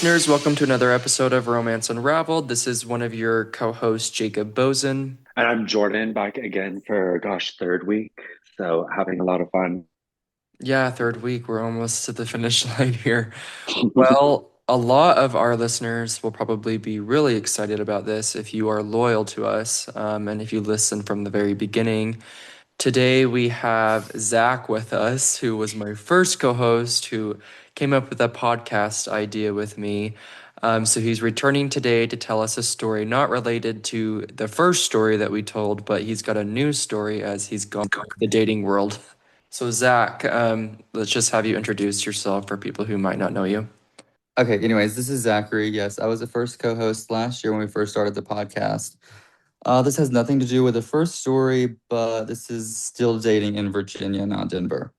listeners. Welcome to another episode of Romance Unraveled. This is one of your co hosts, Jacob Bozen. And I'm Jordan back again for, third week. So having a lot of fun. Yeah, third week. We're almost to the finish line here. Well, a lot of our listeners will probably be really excited about this if you are loyal to us and if you listen from the very beginning. Today we have Zach with us, who was my first co-host, who came up with a podcast idea with me. So he's returning today to tell us a story not related to the first story that we told, but he's got a new story as he's gone the dating world. So Zach, let's just have you introduce yourself for people who might not know you. Okay, anyways, this is Zachary. Yes, I was the first co-host last year when we first started the podcast. This has nothing to do with the first story, but this is still dating in Virginia, not Denver.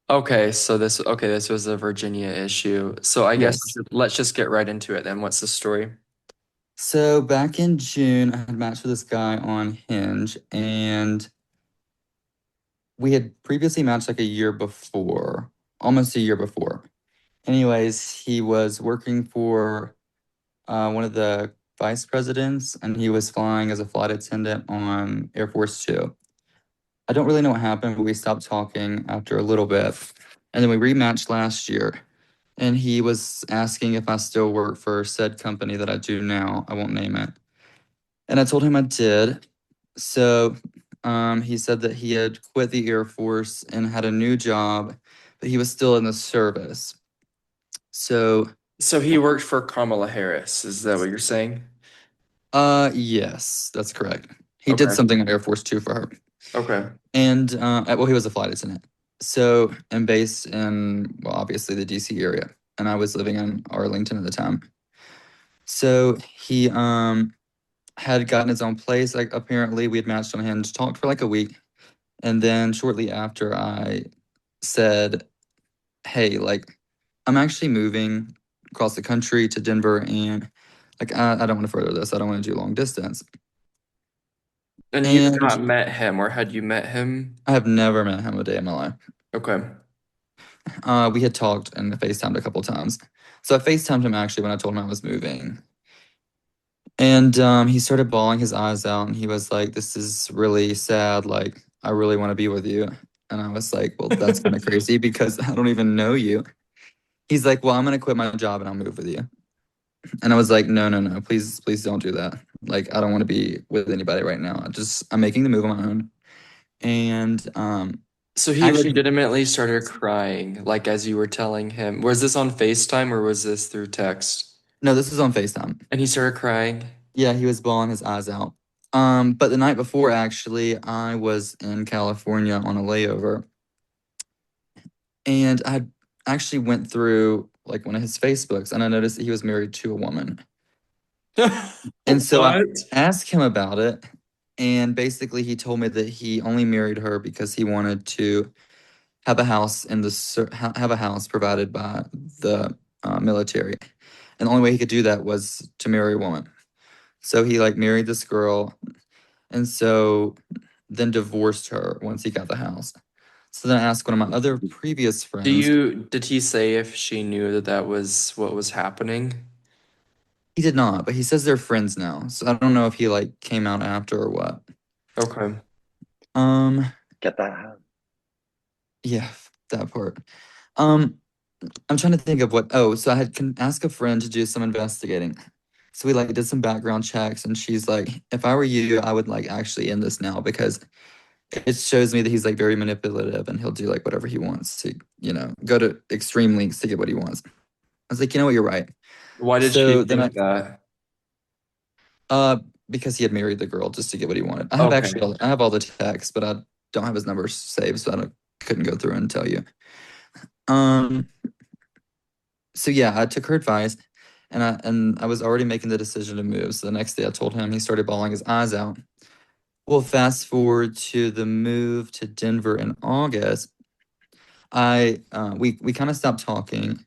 This was a Virginia issue. So I guess Yes. let's just get right into it then. What's the story? So back in June, I had matched with this guy on Hinge, and we had previously matched like a year before, almost a year before. Anyways, he was working for one of the vice presidents, and he was flying as a flight attendant on Air Force Two. I don't really know what happened, but we stopped talking after a little bit. And then we rematched last year. And he was asking if I still work for said company that I do now. I won't name it. And I told him I did. So he said that he had quit the Air Force and had a new job, but he was still in the service. So So he worked for Kamala Harris. Is that what you're saying? yes, that's correct. He did Okay. something at Air Force Two for her. Okay. And well, he was a flight attendant. So I'm based in, well, obviously the DC area, and I was living in Arlington at the time. So he had gotten his own place. Like apparently we had matched on Hinge, talked for like a week, and then shortly after I said, "Hey, like I'm actually moving across the country to Denver, and like I don't want to further this. I don't want to do long distance." And you've And not met him, or had you met him? I have never met him a day in my life. Okay. We had talked and FaceTimed a couple times. So I FaceTimed him actually when I told him I was moving. And he started bawling his eyes out and he was like, "This is really sad. Like, I really want to be with you." And I was like, "Well, that's kind of crazy because I don't even know you." He's like, "Well, I'm going to quit my job and I'll move with you." And I was like, "No, no, no. Please, please don't do that. Like, I don't want to be with anybody right now. I'm making the move on my own." And So he actually, legitimately started crying, like as you were telling him. Was this on FaceTime or was this through text? no, this is on FaceTime. And he started crying. Yeah, he was bawling his eyes out. But the night before, actually, I was in California on a layover, and I actually went through like one of his Facebooks, and I noticed that he was married to a woman. And so I What? asked him about it, and basically he told me that he only married her because he wanted to have a house in the have a house provided by the military, and the only way he could do that was to marry a woman. So he like married this girl. And so then divorced her once he got the house. So then I asked one of my other previous friends. Did he say if she knew that that was what was happening? He did not, but he says they're friends now. So I don't know if he like came out after or what. Okay. Um, Get that out. yeah, that part. Um, I'm trying to think of what. Oh, so I had can ask a friend to do some investigating. So we like did some background checks, and she's like, "If I were you, I would like actually end this now because it shows me that he's like very manipulative and he'll do like whatever he wants to, go to extreme lengths to get what he wants." I was like, "You know what, you're right." Why did she So then think that? uh, because he had married the girl just to get what he wanted. Okay. I have all the texts, but I don't have his number saved, so couldn't go through and tell you. Um, so yeah, I took her advice, and I was already making the decision to move. So the next day, I told him. He started bawling his eyes out. Well, fast forward to the move to Denver in August. We kind of stopped talking,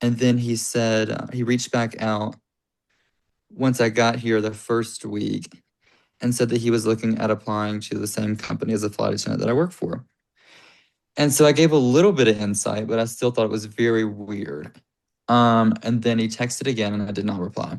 and then he said he reached back out once I got here the first week and said that he was looking at applying to the same company as a flight attendant that I work for. And so I gave a little bit of insight, but I still thought it was very weird. And then he texted again and I did not reply.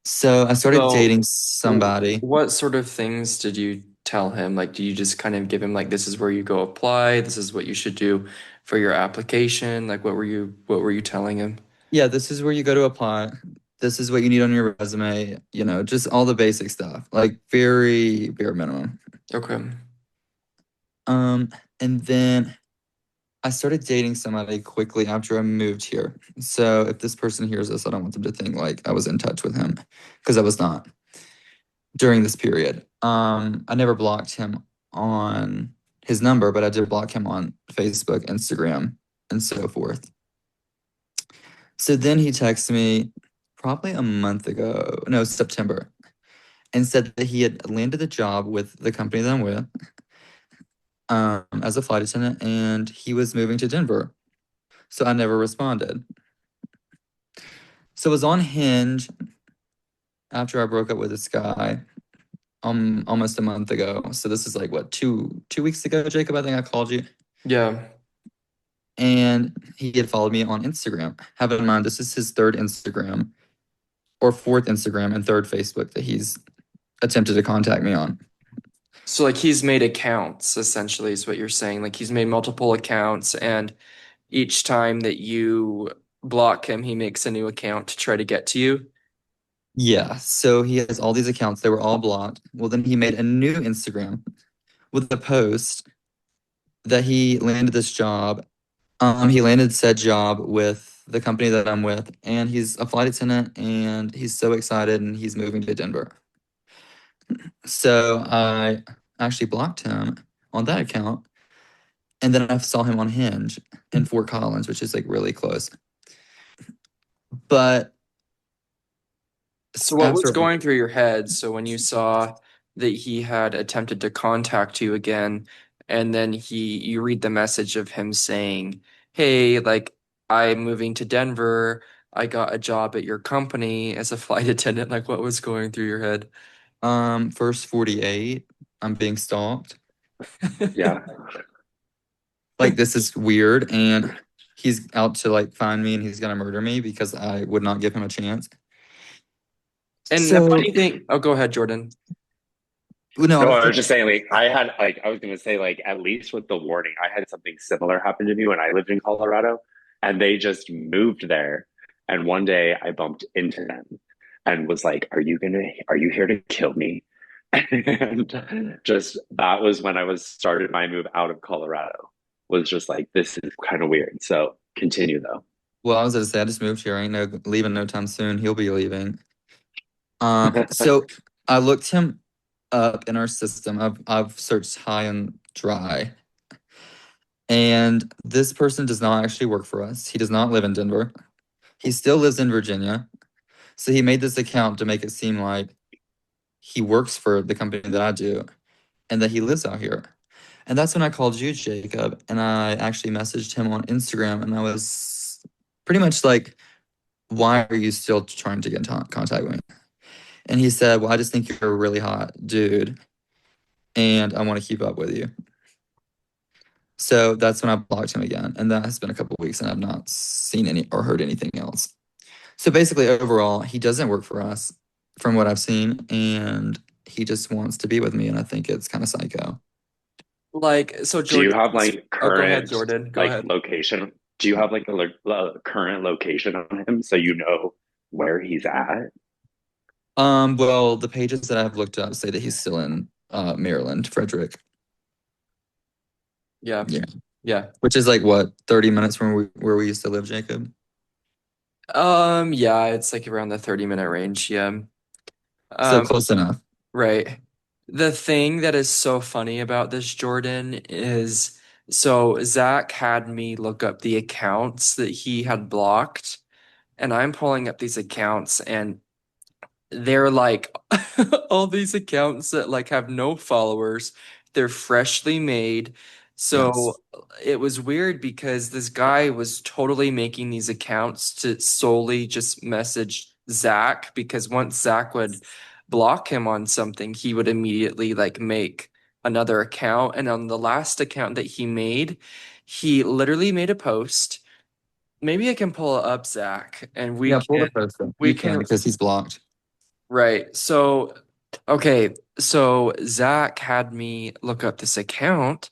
So I started So, dating somebody. what sort of things did you tell him? Like, do you just kind of give him like, this is where you go apply, this is what you should do for your application? Like, what were you telling him? Yeah, this is where you go to apply. This is what you need on your resume, just all the basic stuff, like very bare minimum. Okay. Um, and then I started dating somebody quickly after I moved here. So if this person hears this, I don't want them to think like I was in touch with him because I was not during this period. I never blocked him on his number, but I did block him on Facebook, Instagram, and so forth. So then he texted me probably a month ago, no, September, and said that he had landed a job with the company that I'm with, as a flight attendant, and he was moving to Denver. So I never responded. So it was on Hinge after I broke up with this guy, almost a month ago. So this is like what, two weeks ago, Jacob, I think I called you. Yeah. And he had followed me on Instagram. Have in mind, this is his third Instagram or fourth Instagram and third Facebook that he's attempted to contact me on. So like he's made accounts essentially is what you're saying. Like he's made multiple accounts and each time that you block him, he makes a new account to try to get to you. Yeah, so he has all these accounts. They were all blocked. Well, then he made a new Instagram with a post that he landed this job. He landed said job with the company that I'm with, and he's a flight attendant, and he's so excited, and he's moving to Denver. So I actually blocked him on that account, and then I saw him on Hinge in Fort Collins, which is like really close. But So what was after, going through your head? So when you saw that he had attempted to contact you again, and then you read the message of him saying, "Hey, like I'm moving to Denver. I got a job at your company as a flight attendant." Like what was going through your head? first 48, I'm being stalked. Yeah. Like this is weird, and he's out to like find me, and he's gonna murder me because I would not give him a chance. And the So funny thing, oh, go ahead, Jordan. no, I No, was I was gonna, just saying, like, I was gonna say, like, at least with the warning, I had something similar happen to me when I lived in Colorado, and they just moved there. And one day I bumped into them and was like, are you here to kill me? And just that was when I was started my move out of Colorado, was just like, this is kind of weird. So continue though. well, I was gonna say I just moved here. I ain't no leaving no time soon. He'll be leaving. So I looked him up in our system. I've searched high and dry, and this person does not actually work for us. He does not live in Denver. He still lives in Virginia. So he made this account to make it seem like he works for the company that I do and that he lives out here. And that's when I called you, Jacob, and I actually messaged him on Instagram, and I was pretty much like, "Why are you still trying to get in contact with me?" And he said, "Well, I just think you're a really hot dude, and I want to keep up with you." So that's when I blocked him again, and that has been a couple weeks, and I've not seen any or heard anything else. So basically, overall, he doesn't work for us, from what I've seen, and he just wants to be with me, and I think it's kind of psycho. Like, so Do you Jordan, have like oh, go ahead, current Jordan. Go like ahead. location? Do you have like current location on him so you know where he's at? Well, the pages that I've looked up say that he's still in Maryland, Frederick. Yeah. Yeah. Yeah. Which is like what, 30 minutes from where we used to live, Jacob? Yeah, it's like around the 30-minute range. Yeah. So Um, close enough. right. The thing that is so funny about this, Jordan, is so Zach had me look up the accounts that he had blocked, and I'm pulling up these accounts, and they're like all these accounts that like have no followers. They're freshly made. Yes. So it was weird because this guy was totally making these accounts to solely just message Zach because once Zach would block him on something, he would immediately like make another account. And on the last account that he made, he literally made a post maybe I can pull it up, Zach, and Yeah, pull the post up. we You can can because he's blocked. right. So okay, so Zach had me look up this account,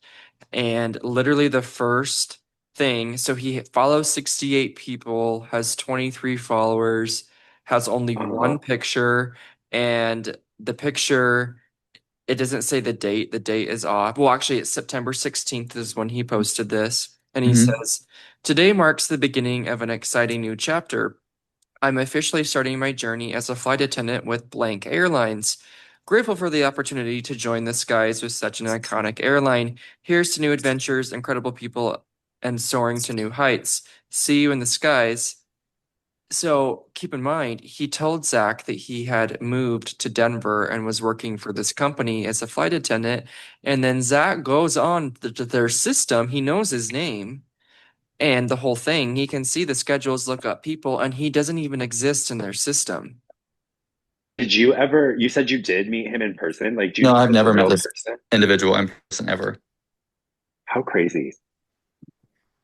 and literally the first thing, so he follows 68 people, has 23 followers, has only one Uh-huh. picture, and the picture, it doesn't say the date. The date is off. Well, actually, it's September 16th is when he posted this. And he Hmm. says, "Today marks the beginning of an exciting new chapter. I'm officially starting my journey as a flight attendant with Blank Airlines. Grateful for the opportunity to join the skies with such an iconic airline. Here's to new adventures, incredible people, and soaring to new heights. See you in the skies." So keep in mind, he told Zach that he had moved to Denver and was working for this company as a flight attendant. And then Zach goes on to their system. He knows his name and the whole thing. He can see the schedules, look up people, and he doesn't even exist in their system. Did you ever, you said you did meet him in person? Like, do you No, know I've him as a never met real this person? individual in person ever. How crazy.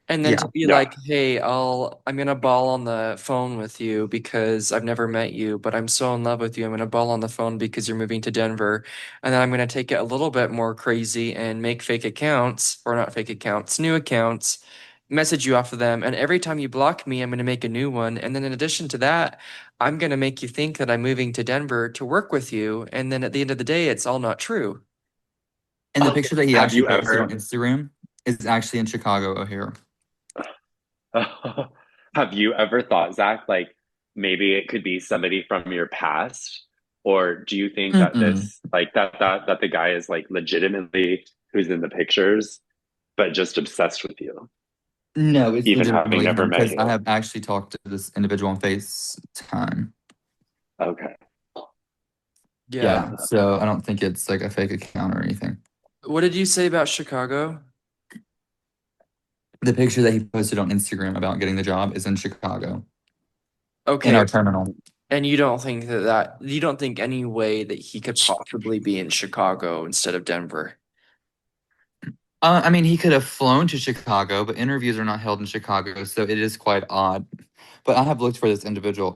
And then to Yeah. be Yeah. like, hey, I'm gonna ball on the phone with you because I've never met you, but I'm so in love with you. I'm gonna ball on the phone because you're moving to Denver. And then I'm gonna take it a little bit more crazy and make fake accounts, or not fake accounts, new accounts, message you off of them. And every time you block me, I'm gonna make a new one. And then in addition to that, I'm gonna make you think that I'm moving to Denver to work with you. And then at the end of the day, it's all not true. And the picture that he Have actually you posted on ever, Instagram is actually in Chicago O'Hare. have you ever thought, Zach, like maybe it could be somebody from your past? Or do you think that Mm-mm. this, like that the guy is like legitimately who's in the pictures, but just obsessed with you, No, it's even having legitimately never him met because I you? have actually talked to this individual on FaceTime. Okay. Yeah. Yeah, so I don't think it's like a fake account or anything. What did you say about Chicago? The picture that he posted on Instagram about getting the job is in Chicago in Okay, our terminal. and you don't think that you don't think any way that he could possibly be in Chicago instead of Denver? I mean, he could have flown to Chicago, but interviews are not held in Chicago, so it is quite odd. But I have looked for this individual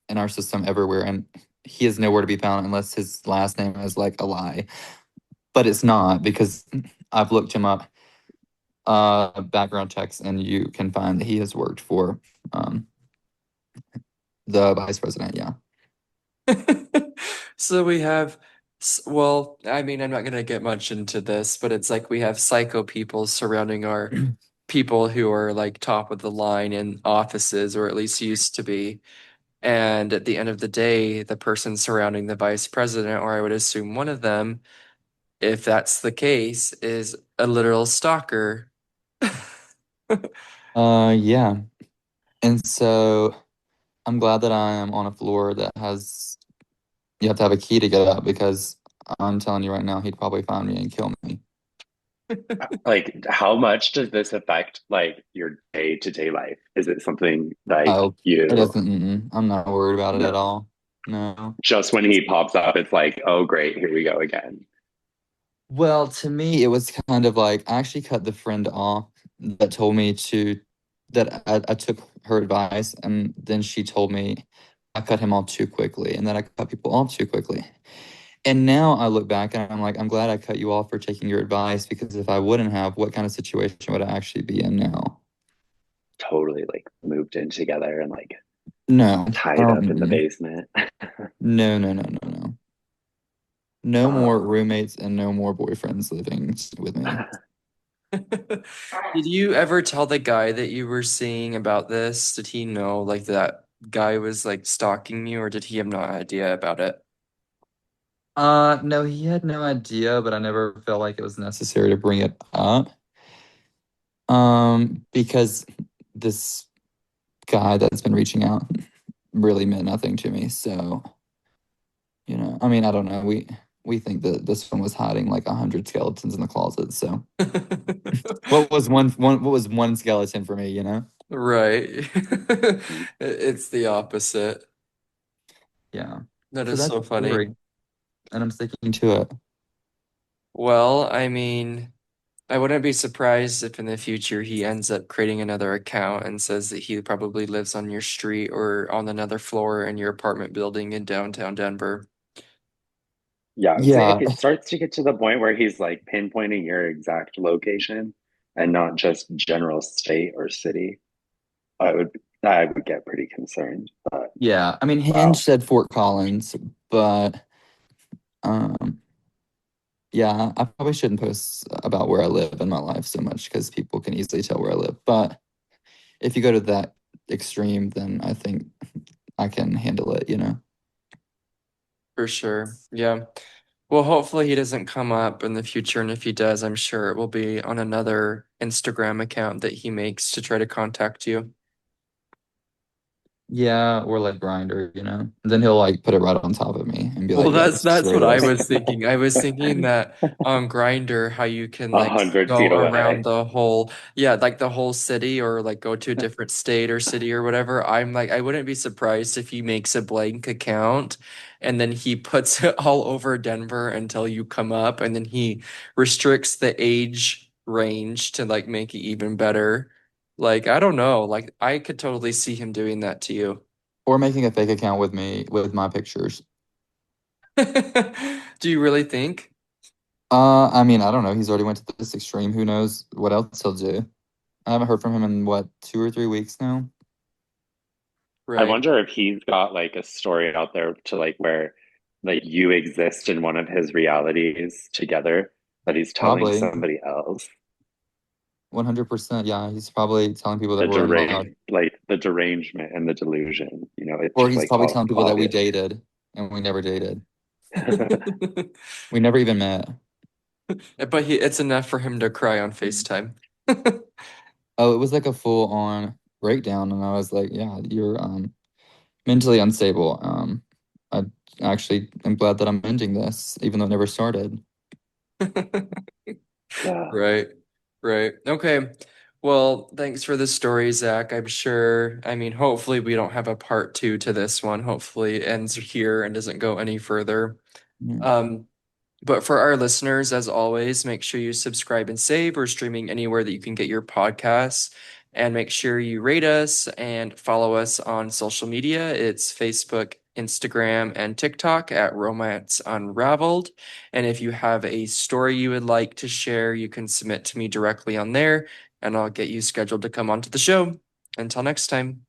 in our system everywhere, and he is nowhere to be found unless his last name is like a lie. But it's not because I've looked him up, background checks, and you can find that he has worked for um, the vice president. Yeah. So we have, well, I mean, I'm not gonna get much into this, but it's like we have psycho people surrounding our people who are like top of the line in offices, or at least used to be. And at the end of the day, the person surrounding the vice president, or I would assume one of them, if that's the case, is a literal stalker. Yeah. And so I'm glad that I am on a floor that has, you have to have a key to get up because I'm telling you right now, he'd probably find me and kill me. Like, how much does this affect like your day-to-day life? Is it something like Oh, it you, doesn't. I'm not worried about it at no, all. No. just when he pops up, it's like, oh, great, here we go again. Well, to me, it was kind of like I actually cut the friend off that told me to, that I took her advice, and then she told me I cut him off too quickly, and that I cut people off too quickly. And now I look back and I'm like, I'm glad I cut you off for taking your advice because if I wouldn't have, what kind of situation would I actually be in now? Totally like moved in together and like No. tied Oh, up in the mm-mm. basement. No, no, no, no, no. No more Oh, roommates and no more boyfriends living with me. Did you ever tell the guy that you were seeing about this? Did he know like that guy was like stalking you, or did he have no idea about it? No, he had no idea, but I never felt like it was necessary to bring it up. Because this guy that's been reaching out really meant nothing to me. So, I mean, I don't know. We think that this one was hiding like 100 skeletons in the closet. So, what was one skeleton for me? Right. It's the opposite. Yeah. That So is that's so the funny. story, and I'm sticking to it. Well, I mean, I wouldn't be surprised if in the future he ends up creating another account and says that he probably lives on your street or on another floor in your apartment building in downtown Denver. Yeah, I would say Yeah, if it starts to get to the point where he's like pinpointing your exact location and not just general state or city, I would get pretty concerned. But yeah. I mean, Hinge wow. said Fort Collins, but um, yeah, I probably shouldn't post about where I live in my life so much because people can easily tell where I live. But if you go to that extreme, then I think I can handle it, you know? For sure. Yeah. Well, hopefully he doesn't come up in the future, and if he does, I'm sure it will be on another Instagram account that he makes to try to contact you. Yeah, or like Grinder, you know? Then he'll like put it right on top of me and be Well, like, yeah, that's destroy what I this. was thinking. I was thinking that on Grinder, how you can a like hundred go feet around away. the whole, yeah, like the whole city or like go to a different state or city or whatever. I'm like, I wouldn't be surprised if he makes a blank account and then he puts it all over Denver until you come up and then he restricts the age range to like make it even better. Like, I don't know. Like, I could totally see him doing that to you. Or making a fake account with me with my pictures. Do you really think? I mean, I don't know. He's already went to this extreme. Who knows what else he'll do? I haven't heard from him in what, 2 or 3 weeks now? I Right. wonder if he's got like a story out there to like where like you exist in one of his realities together that he's telling Probably. somebody else. 100%. Yeah, he's probably telling people that The we're in love. the derangement and the delusion, it's Or just he's like probably telling people that we obvious. dated and we never dated. We never even met. But it's enough for him to cry on FaceTime. Oh, it was like a full on breakdown. And I was like, yeah, you're mentally unstable. I actually am glad that I'm ending this, even though it never started. Yeah. Right. Right. Okay. Well, thanks for the story, Zach. I'm sure, I mean, hopefully we don't have a part two to this one. Hopefully it ends here and doesn't go any further. Yeah. Um, But for our listeners, as always, make sure you subscribe and save. We're streaming anywhere that you can get your podcasts. And make sure you rate us and follow us on social media. It's Facebook, Instagram, and TikTok at Romance Unraveled. And if you have a story you would like to share, you can submit to me directly on there, and I'll get you scheduled to come onto the show. Until next time.